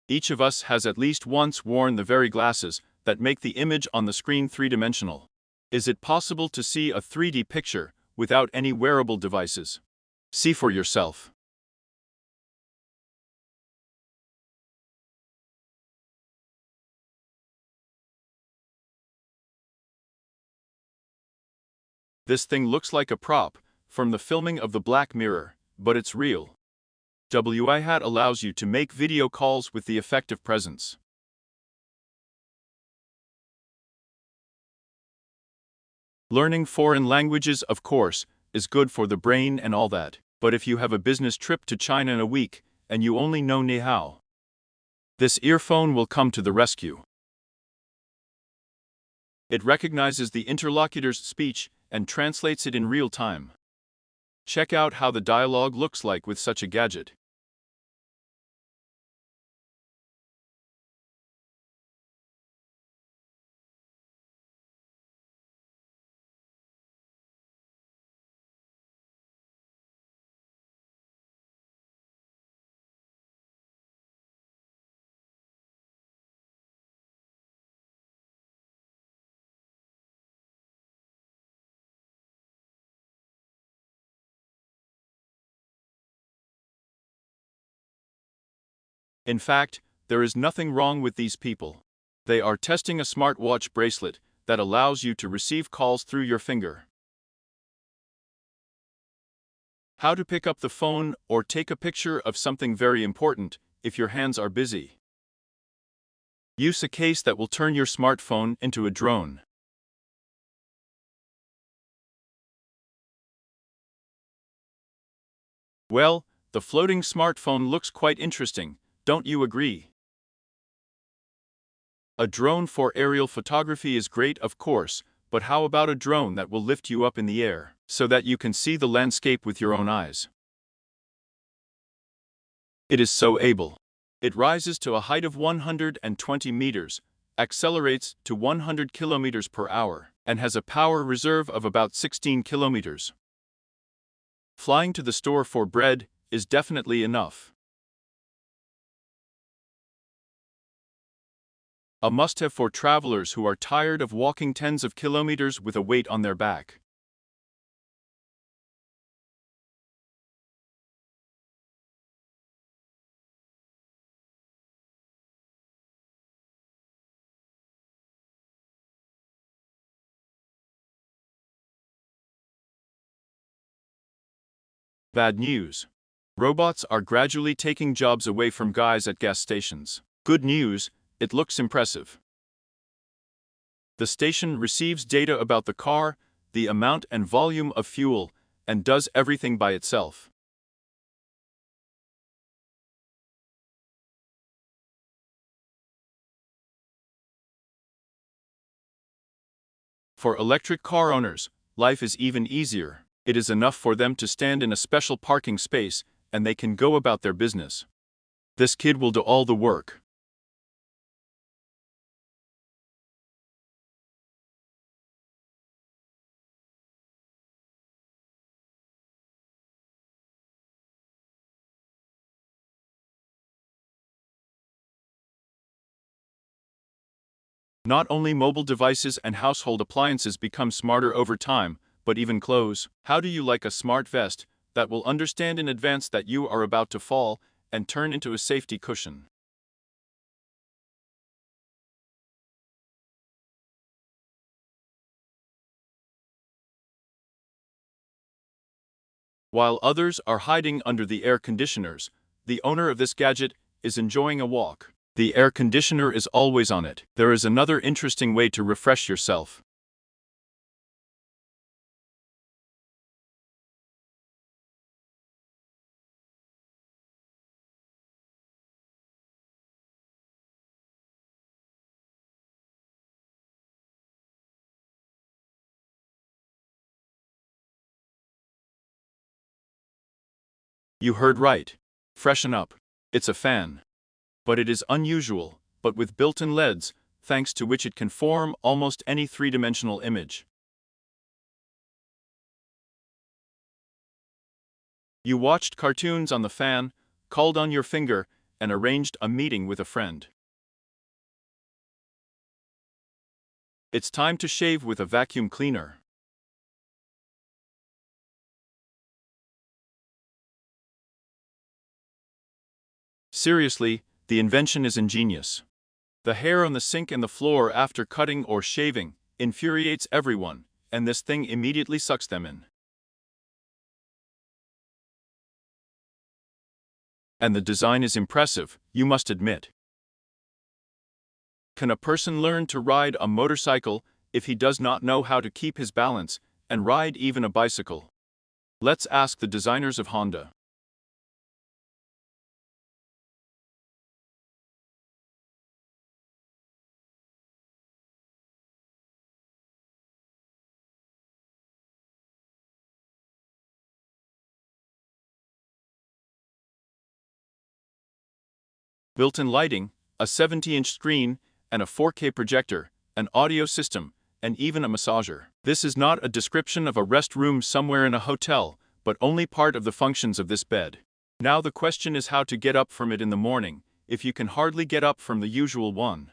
Each of us has at least once worn the very glasses that make the image on the screen three-dimensional. Is it possible to see a 3D picture without any wearable devices? See for yourself. This thing looks like a prop from the filming of the Black Mirror, but it's real. WiHat allows you to make video calls with the effective presence. Learning foreign languages, of course, is good for the brain and all that, but if you have a business trip to China in a week and you only know ni hao, this earphone will come to the rescue. It recognizes the interlocutor's speech and translates it in real time. Check out how the dialogue looks like with such a gadget. In fact, there is nothing wrong with these people. They are testing a smartwatch bracelet that allows you to receive calls through your finger. How to pick up the phone or take a picture of something very important if your hands are busy. Use a case that will turn your smartphone into a drone. Well, the floating smartphone looks quite interesting, don't you agree? A drone for aerial photography is great, of course, but how about a drone that will lift you up in the air so that you can see the landscape with your own eyes? It is so able. It rises to a height of 120 meters, accelerates to 100 kilometers per hour, and has a power reserve of about 16 kilometers. Flying to the store for bread is definitely enough. A must-have for travelers who are tired of walking tens of kilometers with a weight on their back. Bad news. Robots are gradually taking jobs away from guys at gas stations. Good news, it looks impressive. The station receives data about the car, the amount and volume of fuel, and does everything by itself. For electric car owners, life is even easier. It is enough for them to stand in a special parking space, and they can go about their business. This kid will do all the work. Not only mobile devices and household appliances become smarter over time, but even clothes. How do you like a smart vest that will understand in advance that you are about to fall and turn into a safety cushion? While others are hiding under the air conditioners, the owner of this gadget is enjoying a walk. The air conditioner is always on it. There is another interesting way to refresh yourself. You heard right. Freshen up. It's a fan. But it is unusual, but with built-in LEDs, thanks to which it can form almost any three-dimensional image. You watched cartoons on the fan, called on your finger, and arranged a meeting with a friend. It's time to shave with a vacuum cleaner. Seriously, the invention is ingenious. The hair on the sink and the floor after cutting or shaving infuriates everyone, and this thing immediately sucks them in. And the design is impressive, you must admit. Can a person learn to ride a motorcycle if he does not know how to keep his balance and ride even a bicycle? Let's ask the designers of Honda. Built-in lighting, a 70-inch screen, and a 4K projector, an audio system, and even a massager. This is not a description of a rest room somewhere in a hotel, but only part of the functions of this bed. Now the question is how to get up from it in the morning, if you can hardly get up from the usual one.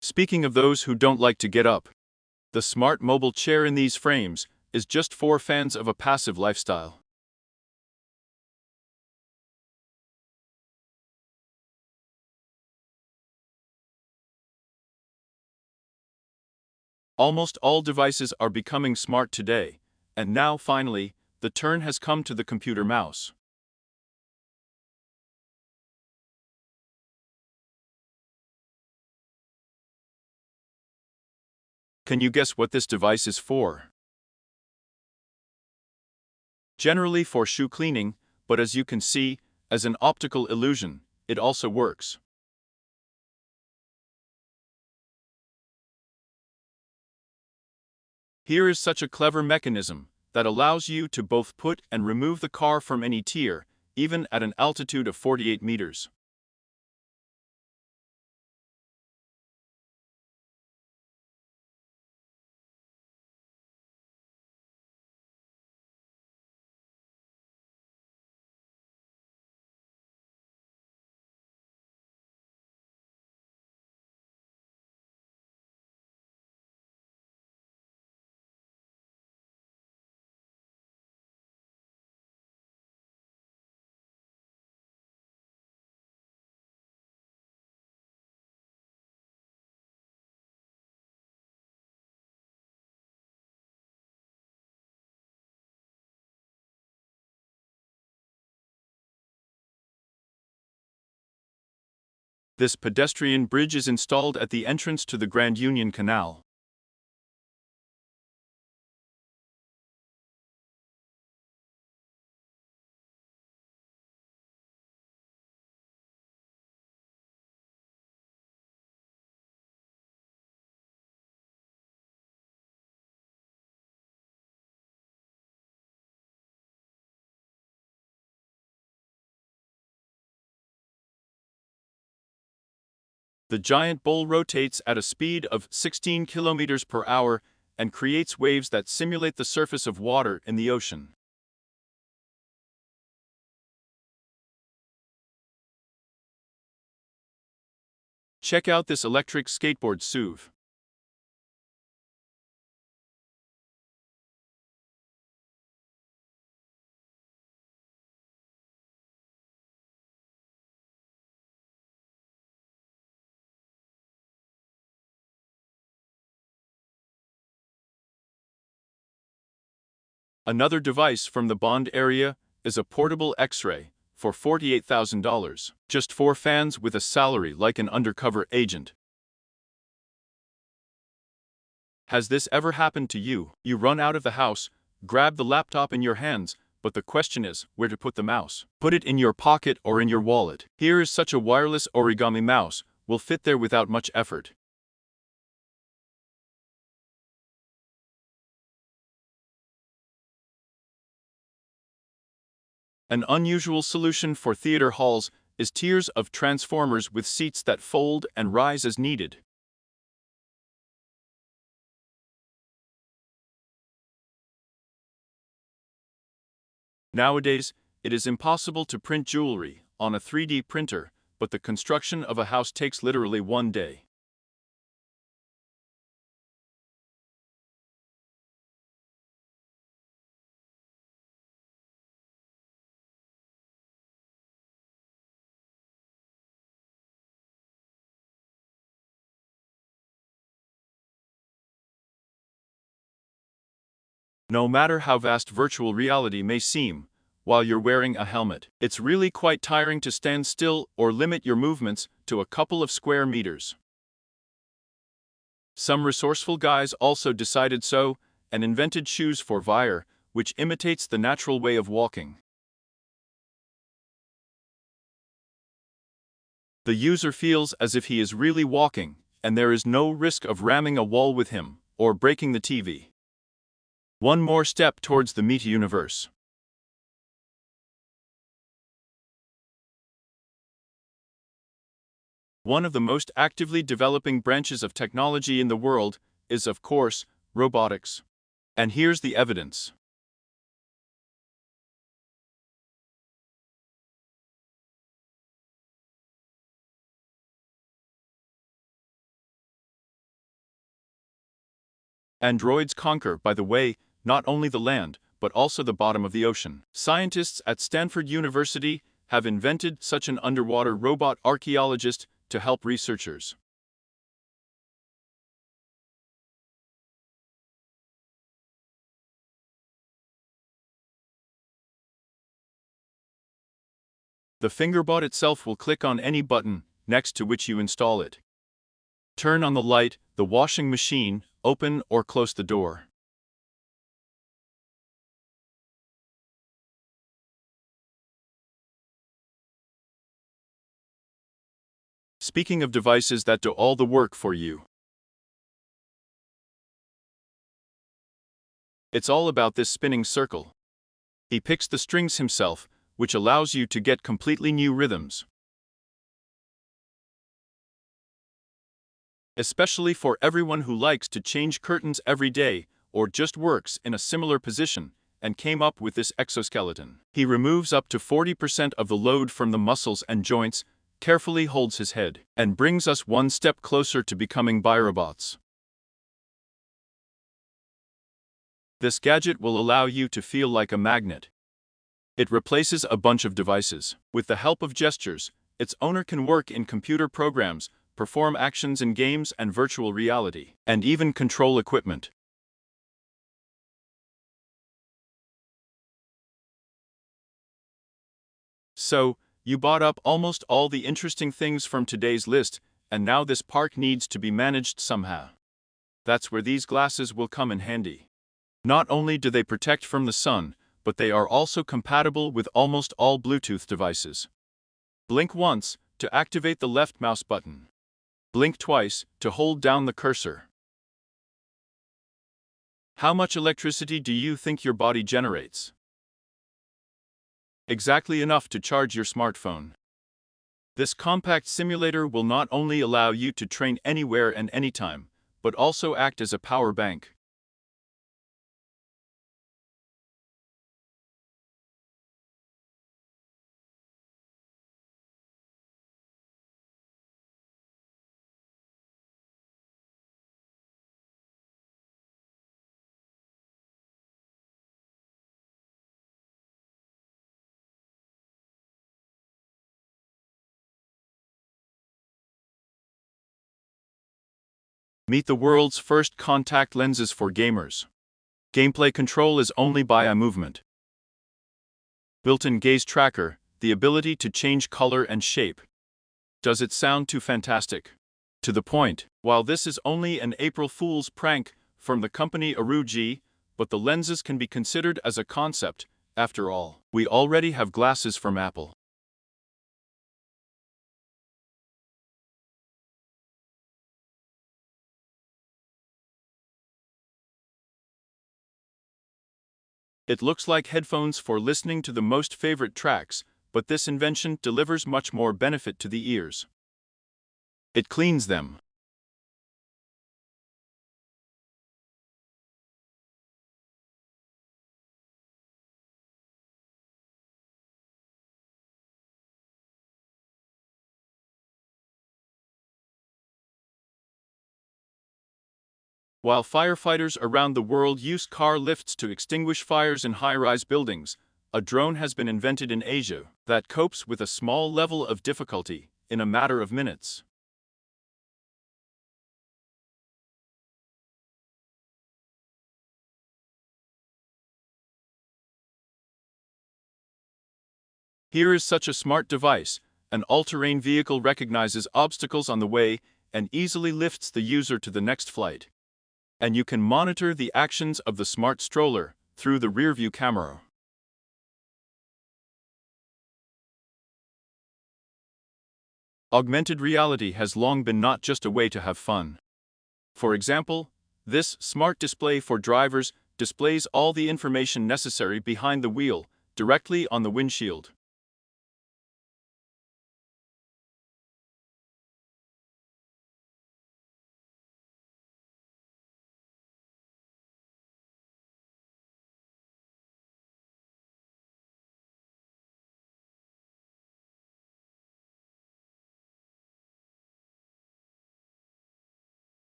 Speaking of those who don't like to get up, the smart mobile chair in these frames is just for fans of a passive lifestyle. Almost all devices are becoming smart today, and now finally, the turn has come to the computer mouse. Can you guess what this device is for? Generally for shoe cleaning, but as you can see, as an optical illusion, it also works. Here is such a clever mechanism that allows you to both put and remove the car from any tier, even at an altitude of 48 meters. This pedestrian bridge is installed at the entrance to the Grand Union Canal. The giant bowl rotates at a speed of 16 kilometers per hour and creates waves that simulate the surface of water in the ocean. Check out this electric skateboard SUV. Another device from the Bond area is a portable X-ray for $48,000, just for fans with a salary like an undercover agent. Has this ever happened to you? You run out of the house, grab the laptop in your hands, but the question is where to put the mouse. Put it in your pocket or in your wallet. Here is such a wireless origami mouse, will fit there without much effort. An unusual solution for theater halls is tiers of transformers with seats that fold and rise as needed. Nowadays, It is impossible to print jewelry on a 3D printer, but the construction of a house takes literally 1 day. No matter how vast virtual reality may seem, while you're wearing a helmet, it's really quite tiring to stand still or limit your movements to a couple of square meters. Some resourceful guys also decided so and invented shoes for VR, which imitates the natural way of walking. The user feels as if he is really walking, and there is no risk of ramming a wall with him or breaking the TV. One more step towards the meta-universe. One of the most actively developing branches of technology in the world is, of course, robotics. And here's the evidence. Androids conquer, by the way, not only the land, but also the bottom of the ocean. Scientists at Stanford University have invented such an underwater robot archaeologist to help researchers. The fingerbot itself will click on any button next to which you install it. Turn on the light, the washing machine, open or close the door. Speaking of devices that do all the work for you, it's all about this spinning circle. He picks the strings himself, which allows you to get completely new rhythms. Especially for everyone who likes to change curtains every day, or just works in a similar position, and came up with this exoskeleton. He removes up to 40% of the load from the muscles and joints, carefully holds his head, and brings us one step closer to becoming biorobots. This gadget will allow you to feel like a magnet. It replaces a bunch of devices. With the help of gestures, its owner can work in computer programs, perform actions in games and virtual reality, and even control equipment. So, you bought up almost all the interesting things from today's list, and now this park needs to be managed somehow. That's where these glasses will come in handy. Not only do they protect from the sun, but they are also compatible with almost all Bluetooth devices. Blink once to activate the left mouse button. Blink twice to hold down the cursor. How much electricity do you think your body generates? Exactly enough to charge your smartphone. This compact simulator will not only allow you to train anywhere and anytime, but also act as a power bank. Meet the world's first contact lenses for gamers. Gameplay control is only by eye movement. Built-in gaze tracker, the ability to change color and shape. Does it sound too fantastic? To the point. While this is only an April Fool's prank from the company Aruji, but the lenses can be considered as a concept, after all. We already have glasses from Apple. It looks like headphones for listening to the most favorite tracks, but this invention delivers much more benefit to the ears. It cleans them. While firefighters around the world use car lifts to extinguish fires in high-rise buildings, a drone has been invented in Asia that copes with a small level of difficulty in a matter of minutes. Here is such a smart device. An all-terrain vehicle recognizes obstacles on the way and easily lifts the user to the next flight. And you can monitor the actions of the smart stroller through the rearview camera. Augmented reality has long been not just a way to have fun. For example, this smart display for drivers displays all the information necessary behind the wheel directly on the windshield.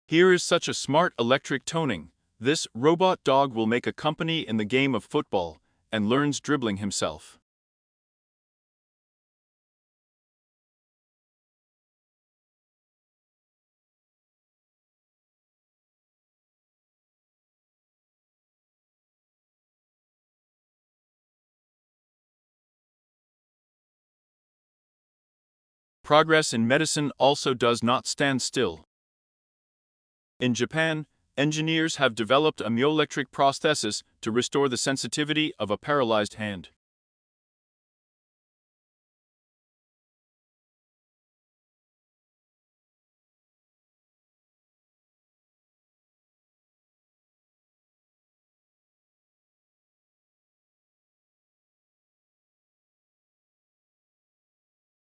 Here is such a smart electric toning. This robot dog will make a company in the game of football and learns dribbling himself. Progress in medicine also does not stand still. In Japan, engineers have developed a myoelectric prosthesis to restore the sensitivity of a paralyzed hand.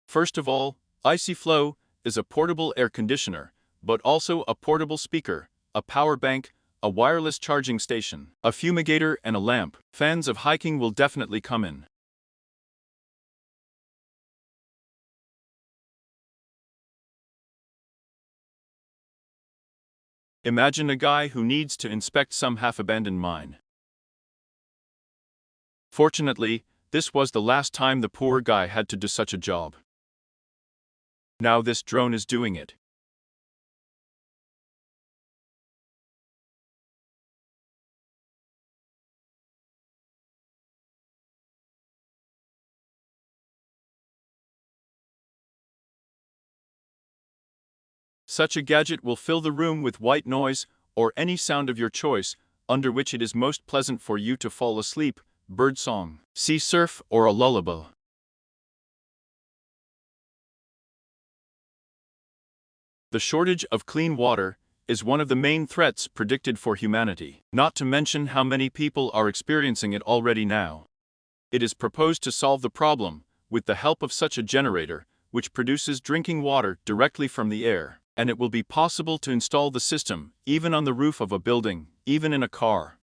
First of all, Icy Flow is a portable air conditioner, but also a portable speaker, a power bank, a wireless charging station, a fumigator, and a lamp. Fans of hiking will definitely come in. Imagine a guy who needs to inspect some half-abandoned mine. Fortunately, this was the last time the poor guy had to do such a job. Now this drone is doing it. Such a gadget will fill the room with white noise, or any sound of your choice, under which it is most pleasant for you to fall asleep, birdsong, sea surf, or a lullaby. The shortage of clean water is one of the main threats predicted for humanity, not to mention how many people are experiencing it already now. It is proposed to solve the problem with the help of such a generator, which produces drinking water directly from the air, and it will be possible to install the system even on the roof of a building, even in a car.